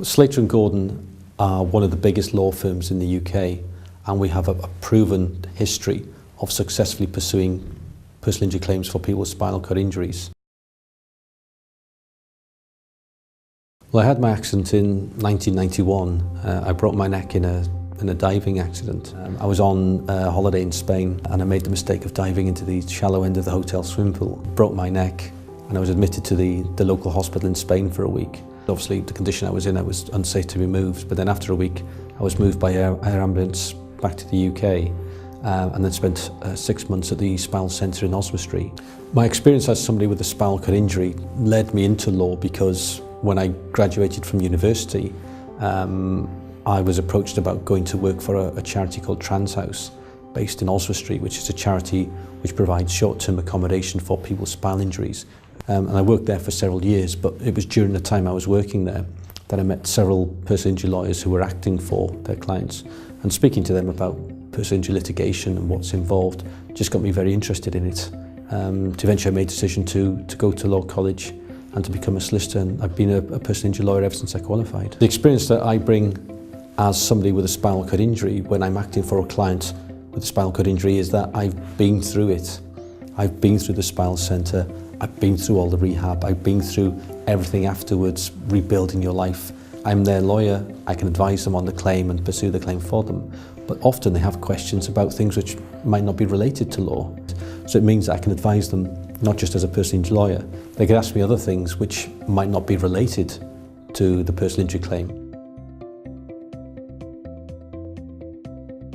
Slater and Gordon are one of the biggest law firms in the UK, and we have a proven history of successfully pursuing personal injury claims for people with spinal cord injuries. Well, I had my accident in 1991. I broke my neck in a diving accident. I was on holiday in Spain, and I made the mistake of diving into the shallow end of the hotel swimming pool. Broke my neck, and I was admitted to the local hospital in Spain for a week. Obviously, the condition I was in, I was unsafe to be moved, but then after a week, I was moved by air ambulance back to the UK, and then spent 6 months at the Spinal Centre in Oswestry. My experience as somebody with a spinal cord injury led me into law because when I graduated from university, I was approached about going to work for a charity called Transhouse, based in Oswestry, which is a charity which provides short-term accommodation for people with spinal injuries. And I worked there for several years, but it was during the time I was working there that I met several personal injury lawyers who were acting for their clients, and speaking to them about personal injury litigation and what's involved just got me very interested in it. Eventually I made a decision to go to law college and to become a solicitor, and I've been a personal injury lawyer ever since I qualified. The experience that I bring as somebody with a spinal cord injury when I'm acting for a client with a spinal cord injury is that I've been through it. I've been through the Spinal Centre, I've been through all the rehab, I've been through everything afterwards, rebuilding your life. I'm their lawyer, I can advise them on the claim and pursue the claim for them. But often they have questions about things which might not be related to law. So it means that I can advise them not just as a personal injury lawyer, they can ask me other things which might not be related to the personal injury claim.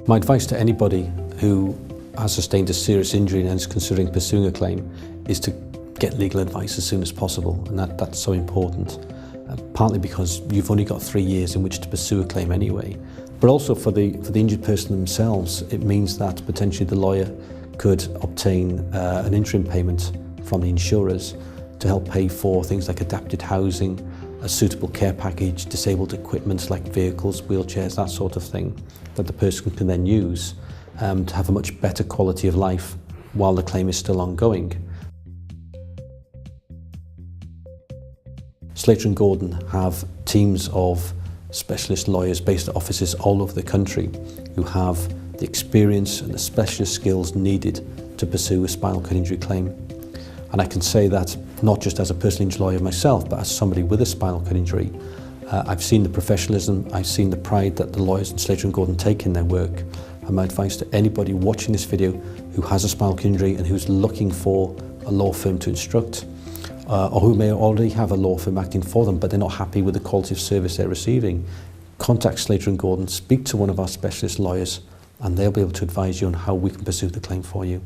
My advice to anybody who has sustained a serious injury and is considering pursuing a claim is to get legal advice as soon as possible, and that's so important. Partly because you've only got 3 years in which to pursue a claim anyway, but also for the injured person themselves, it means that potentially the lawyer could obtain an interim payment from the insurers to help pay for things like adapted housing, a suitable care package, disabled equipment like vehicles, wheelchairs, that sort of thing, that the person can then use to have a much better quality of life while the claim is still ongoing. Slater and Gordon have teams of specialist lawyers based at offices all over the country who have the experience and the specialist skills needed to pursue a spinal cord injury claim. And I can say that not just as a personal injury lawyer myself, but as somebody with a spinal cord injury. I've seen the professionalism, I've seen the pride that the lawyers in Slater and Gordon take in their work. And my advice to anybody watching this video who has a spinal cord injury and who's looking for a law firm to instruct, or who may already have a law firm acting for them, but they're not happy with the quality of service they're receiving, contact Slater and Gordon, speak to one of our specialist lawyers, and they'll be able to advise you on how we can pursue the claim for you.